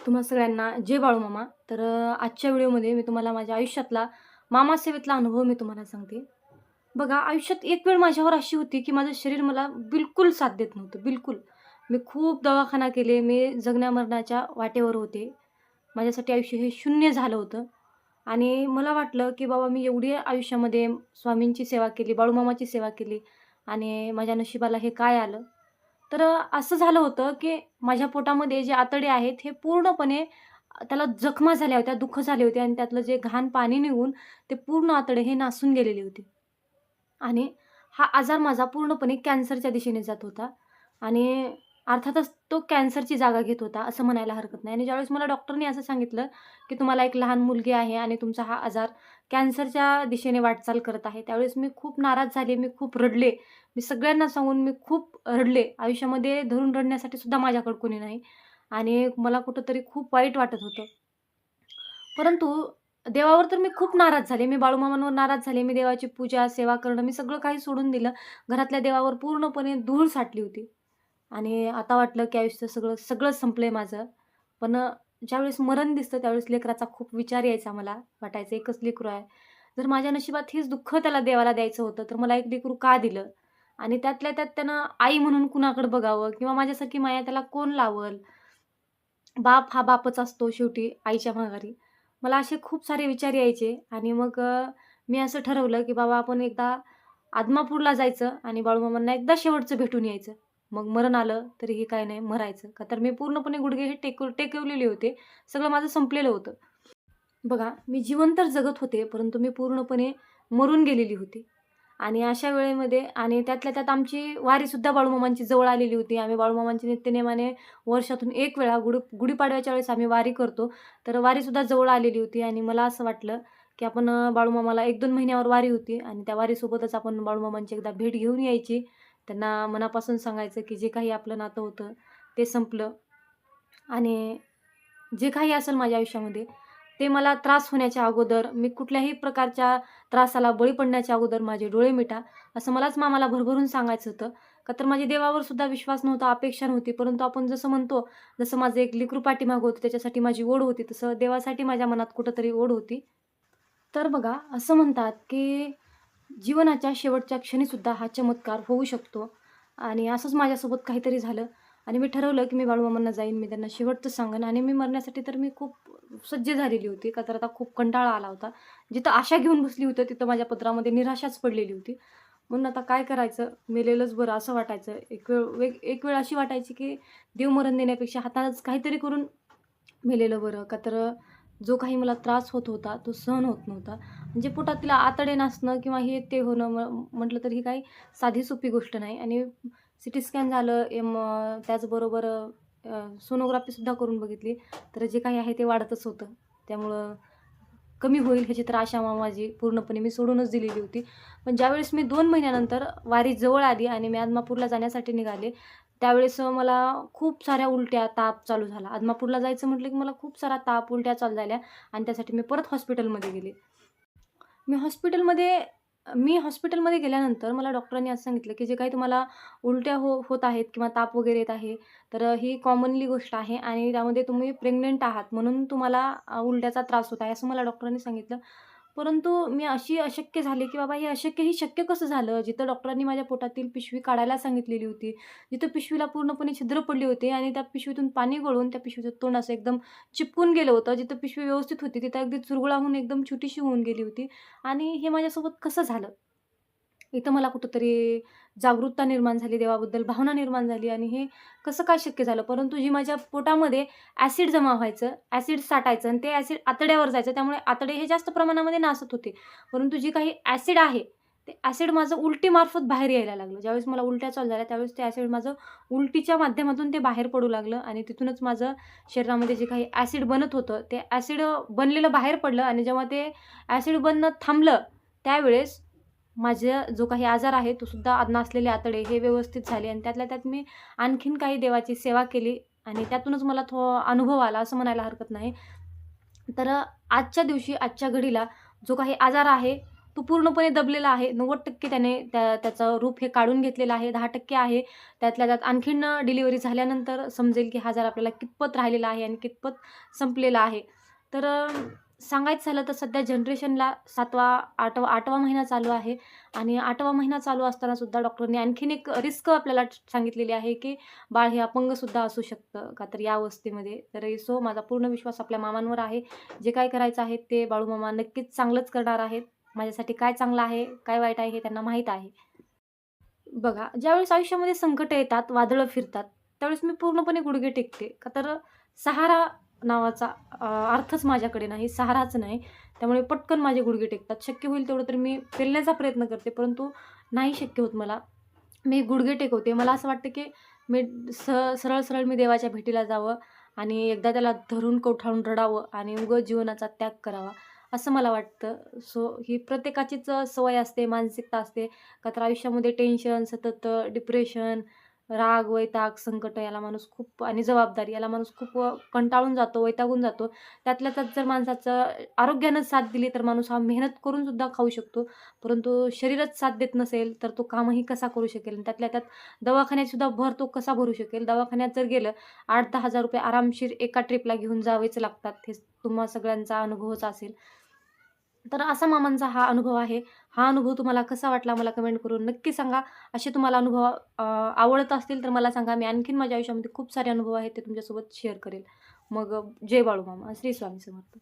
तुम्हा सगळ्यांना जय बाळूमामा. तर आजच्या व्हिडिओमध्ये मी तुम्हाला माझ्या आयुष्यातला मामासेवेतला अनुभव मी तुम्हाला सांगते. बघा, आयुष्यात एक वेळ माझ्यावर अशी होती, की माझं शरीर मला बिलकुल साथ देत नव्हतं, बिलकुल. मी खूप दवाखाना केले. मी जगण्या-मरणाच्या वाटेवर होते. माझ्यासाठी आयुष्य हे शून्य झालं होतं आणि मला वाटलं, की बाबा मी एवढी आयुष्यामध्ये स्वामींची सेवा केली, बाळूमामाची सेवा केली आणि माझ्या नशिबाला हे काय आलं? तर असं झालं होतं, की माझ्या पोटामध्ये जे आतडे आहेत, हे पूर्णपणे त्याला जखमा झाल्या होत्या, दुःख झाले होते आणि त्यातलं जे घाण पाणी निघून ते पूर्ण आतडे हे नासून गेलेले होते. आणि हा आजार माझा पूर्णपणे कॅन्सरच्या दिशेने जात होता आणि अर्थातच तो कॅन्सरची जागा घेत होता, असं म्हणायला हरकत नाही. आणि ज्यावेळेस मला डॉक्टरनी असं सांगितलं, की तुम्हाला एक लहान मुलगी आहे आणि तुमचा हा आजार कॅन्सरच्या दिशेने वाटचाल करत आहे, त्यावेळेस मी खूप नाराज झाले, मी खूप रडले. मी सगळ्यांना सांगून मी खूप रडले. आयुष्यामध्ये धरून रडण्यासाठी सुद्धा माझ्याकडे कोणी नाही आणि मला कुठेतरी खूप वाईट वाटत होतं. परंतु देवावर तर मी खूप नाराज झाले. मी बाळूमामांवर नाराज झाले. मी देवाची पूजा, सेवा करणं मी सगळं काही सोडून दिलं. घरातल्या देवावर पूर्णपणे धूळ साठली होती आणि आता वाटलं की आयुष्य सगळं सगळं संपलंय माझं. पण ज्यावेळेस मरण दिसतं त्यावेळेस लेकराचा खूप विचार यायचा मला. वाटायचं एकच लेकरू आहे. जर माझ्या नशिबात हेच दुःख त्याला देवाला द्यायचं होतं, तर मला एक लेकरू का दिलं? आणि त्यातल्या त्यात त्यानं आई म्हणून कुणाकडे बघावं किंवा माझ्यासारखी माया त्याला कोण लावल? बाप हा बापच असतो शेवटी आईच्या माघारी. मला असे खूप सारे विचार यायचे आणि मग मी असं ठरवलं, की बाबा आपण एकदा आदमापूरला जायचं आणि बाळूमामांना एकदा शेवटचं भेटून यायचं. मग मरण आलं तरीही काही नाही, मरायचं. का तर मी पूर्णपणे गुडघे हे टेकवलेले होते. सगळं माझं संपलेलं होतं. बघा, मी जीवन तर जगत होते, परंतु मी पूर्णपणे मरून गेलेली होती. आणि अशा वेळेमध्ये आणि त्यातल्या त्यात आमची वारीसुद्धा बाळूमामांची जवळ आलेली होती. आम्ही बाळूमामांची नित्यनेमाने वर्षातून 1 वेळा गुढीपाडव्याच्या वेळेस आम्ही वारी करतो. तर वारीसुद्धा जवळ आलेली होती आणि मला असं वाटलं, की आपण बाळूमामाला 1-2 महिन्यावर वारी होती आणि त्या वारीसोबतच आपण बाळूमामांची एकदा भेट घेऊन यायची. त्यांना मनापासून सांगायचं, की जे काही आपलं नातं होतं ते संपलं आणि जे काही असेल माझ्या आयुष्यामध्ये, ते मला त्रास होण्याच्या अगोदर, मी कुठल्याही प्रकारच्या त्रासाला बळी पडण्याच्या अगोदर माझे डोळे मिटा, असं मलाच मामाला भरभरून सांगायचं होतं. का तर माझ्या देवावर सुद्धा विश्वास नव्हता, अपेक्षा नव्हती. परंतु आपण जसं म्हणतो, जसं माझं एक लेकरू पाठीमागं होतं, त्याच्यासाठी माझी ओढ होती, तसं देवासाठी माझ्या मनात कुठेतरी ओढ होती. तर बघा, असं म्हणतात, की जीवनाच्या शेवटच्या क्षणीसुद्धा हा चमत्कार होऊ शकतो आणि असंच माझ्यासोबत काहीतरी झालं आणि मी ठरवलं, की मी बाळूमामांना जाईन. मी त्यांना शेवटचं सांगेन आणि मी मरण्यासाठी तर मी खूप सज्ज झालेली होती. का तर आता खूप कंटाळा आला होता. जिथं आशा घेऊन बसली होती, तिथं माझ्या पदरामध्ये निराशाच पडलेली होती. म्हणून आता काय करायचं? मेलेलंच बरं असं वाटायचं. एक वेळ अशी वाटायची, की देव मरण देण्यापेक्षा हातानेच काहीतरी करून मेलेलं बरं. का तर जो काही मला त्रास होत होता, तो सहन होत नव्हता. म्हणजे पोटातला आतडे नसणं किंवा हे ते होणं म्हटलं तर ही काही साधी सोपी गोष्ट नाही आणि सिटी स्कॅन झालं, त्याचबरोबर सोनोग्राफीसुद्धा करून बघितली. तर जे काही आहे ते वाढतच होतं. त्यामुळं कमी होईल ह्याची तर आशा माझी पूर्णपणे मी सोडूनच दिलेली होती. पण ज्यावेळेस मी 2 महिन्यानंतर वारी जवळ आली आणि मी आदमापूरला जाण्यासाठी निघाले, त्यावेळेस मला खूप साऱ्या उलट्या, ताप चालू झाला. आदमापूरला जायचं म्हटलं की मला खूप सारा ताप, उलट्या चालू झाल्या आणि त्यासाठी मी परत हॉस्पिटलमध्ये गेले. मी हॉस्पिटलमध्ये मी हॉस्पिटलमध्ये गेल्यानंतर मला डॉक्टरांनी असं सांगितलं, की जे काही तुम्हाला उलट्या होत आहेत किंवा ताप वगैरे येत आहे, तर ही कॉमनली गोष्ट आहे आणि त्यामध्ये तुम्ही प्रेग्नंट आहात म्हणून तुम्हाला उलट्याचा त्रास होत आहे, असं मला डॉक्टरांनी सांगितलं. परंतु मी अशी अशक्य झाले, की बाबा हे अशक्य, हे शक्य कसं झालं? जिथं डॉक्टरांनी माझ्या पोटातील पिशवी काढायला सांगितलेली होती, जिथं पिशवीला पूर्णपणे छिद्र पडली होती आणि त्या पिशवीतून पाणी गळून त्या पिशवीचं तोंड असं एकदम चिपकून गेलं होतं. जिथं पिशवी व्यवस्थित होती, तिथं अगदी चुरगुळाहून एकदम छोटीशी होऊन गेली होती आणि हे माझ्यासोबत कसं झालं? इथं मला कुठेतरी जागरूकता निर्माण झाली, देवाबद्दल भावना निर्माण झाली आणि हे कसं काय शक्य झालं? परंतु जी माझ्या पोटामध्ये ॲसिड जमा व्हायचं, ॲसिड साठायचं आणि ते ॲसिड आतड्यावर जायचं. त्यामुळे आतडे हे जास्त प्रमाणामध्ये नासत होते. परंतु जी काही ॲसिड आहे, ते ॲसिड माझं उलटीमार्फत बाहेर यायला लागलं. ज्यावेळेस मला उलट्या चालू झाल्या, त्यावेळेस ते ॲसिड माझं उलटीच्या माध्यमातून ते बाहेर पडू लागलं आणि तिथूनच माझं शरीरामध्ये जे काही ॲसिड बनत होतं, ते ॲसिड बनलेलं बाहेर पडलं आणि जेव्हा ते ॲसिड बनणं थांबलं, त्यावेळेस माझा जो काही आजार आहे, तो सुद्धा नसलेले आतडे हे व्यवस्थित झाले आणि त्यातल्या त्यात मी आणखीन काही देवाची सेवा केली आणि त्यातूनच मला तो अनुभव आला असं म्हणायला हरकत नाही. तर आजच्या दिवशी, आजच्या घडीला जो काही आजार आहे, तो पूर्णपणे दबलेला आहे. 90% त्याने त्याचं रूप हे काढून घेतलेलं आहे. 10% आहे. त्यातल्या त्यात आणखीन डिलिव्हरी झाल्यानंतर समजेल, की हा आजार आपल्याला कितपत राहिलेला आहे आणि कितपत संपलेला आहे. तर सांगायचं झालं तर सध्या जनरेशनला 7वा 8वा महिना चालू आहे आणि 8वा महिना चालू असताना सुद्धा डॉक्टरनी आणखीन एक रिस्क आपल्याला सांगितलेली आहे, की बाळ हे अपंगसुद्धा असू शकतं का तर या अवस्थेमध्ये. तर सो माझा पूर्ण विश्वास आपल्या मामांवर आहे. जे काही करायचं आहे ते बाळूमामा नक्कीच चांगलंच करणार आहेत. माझ्यासाठी काय चांगलं आहे, काय वाईट आहे हे त्यांना माहीत आहे. बघा, ज्यावेळेस आयुष्यामध्ये संकटं येतात, वादळं फिरतात, त्यावेळेस मी पूर्णपणे गुडघे टेकते. का तर सहारा नावाचा अर्थच माझ्याकडे नाही, सहाराच नाही. त्यामुळे पटकन माझे गुडघे टेकतात. शक्य होईल तेवढं तर मी पेलण्याचा प्रयत्न करते, परंतु नाही शक्य होत मला. मी गुडघे टेकवते. मला असं वाटतं, की मी सरळ-सरळ मी देवाच्या भेटीला जावं आणि एकदा त्याला धरून कवठाळून रडावं आणि उगाच जीवनाचा त्याग करावा, असं मला वाटतं. सो ही प्रत्येकाचीच सवय असते, मानसिकता असते. का तर आयुष्यामध्ये टेन्शन, सतत डिप्रेशन, राग, वैताग, संकट याला माणूस खूप आणि जबाबदारी याला माणूस खूप कंटाळून जातो, वैतागून जातो. त्यातल्या त्यात जर माणसाचं आरोग्यानं साथ दिली, तर माणूस हा मेहनत करून सुद्धा खाऊ शकतो. परंतु शरीरच साथ देत नसेल, तर तो कामही कसा करू शकेल? आणि त्यातल्या त्यात दवाखान्यात सुद्धा भर तो कसा भरू शकेल? दवाखान्यात जर गेलं, 8,000-10,000 रुपये आरामशीर एका ट्रिपला घेऊन जावेच लागतात. हे तुम्हा सगळ्यांचा अनुभवच असेल. तर असा मामांचा हा अनुभव आहे. हा अनुभव तुम्हाला कसा वाटला मला कमेंट करून नक्की सांगा. असे तुम्हाला अनुभव आवडत असतील तर मला सांगा. मी आणखीन माझ्या आयुष्यामध्ये खूप सारे अनुभव आहेत ते तुमच्यासोबत शेअर करेल. मग जय बाळूमामा. श्री स्वामी समर्थ.